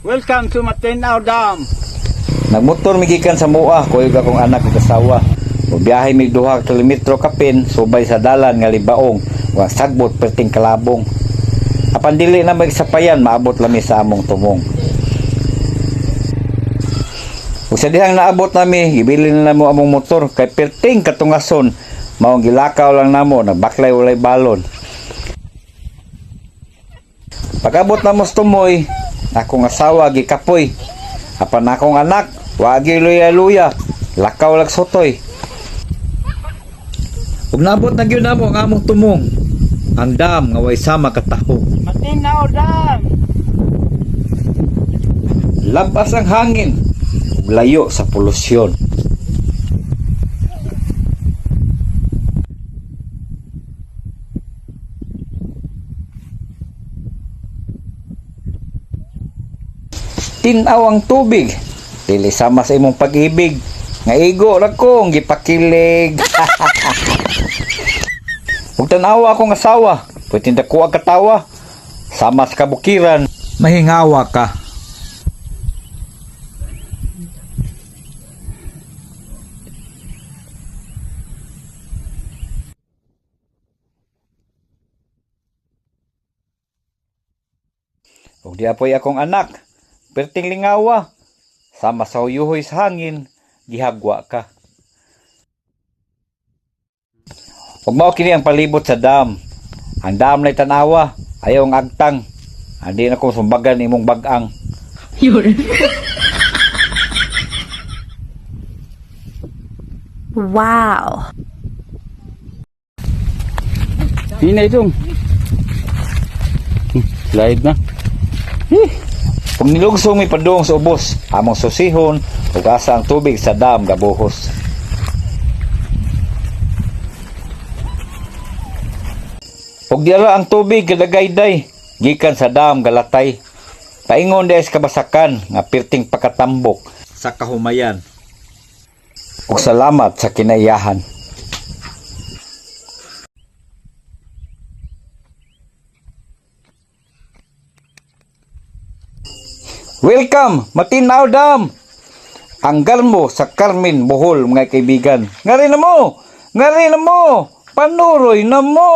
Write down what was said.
Welcome to Matinaw Dam. Nagmotor migikan sa mua, kuyog akong anak ug asawa. Biyahe mig 2 kilometro kapin, subay sa dalan nga libaong, wa sagbot perting kalabong. Apan dili na magsapayan, maabot lami sa among tumong. Ug sa dihang naabot nami, gibili na namo among motor kay perting katungason, maong gilakaw lang namo, nagbaklay walay balon. Pag-abot namo sa tumoy, akong asawa gikapoy. Apan akong anak, wagi luya-luya, lakaw lag sotoy. Ug naabot na gyud namo ang among tumong, ang dam nga way sama kataho. Matinaw Dam. Labas ang hangin, ug layo sa polusyon. Tinaw ang tubig, dili sama sa imong pag-ibig, nga igo ra kong gipakilig. Ug tanawa akong asawa, pwede dako ang katawa, sama sa kabukiran, mahingawa ka. Ug di apoy akong anak, perting lingawa, sama sa huyuhoy sa hangin, gihagwa ka. Ug mao kini ang palibot sa dam. Ang dam nay tanawa, ayaw ang agtang. Andi na ko sumbagan imong bag-ang. Yun. Wow. Hinay dong. Slide na. Kung nilugsong may padung sa ubos, among susihon, ug asa ang tubig sa dam gabuhos. Ug diara ang tubig kadagayday, gikan sa dam galatay. Paingon des kabasakan nga pirting pakatambok sa kahumayan. Ug salamat sa kinaiyahan. Welcome, Matinaw Dam! Ang garmo sa Carmen, Bohol, mga kaibigan. Ngari na mo! Ngari na mo! Panuroy na mo!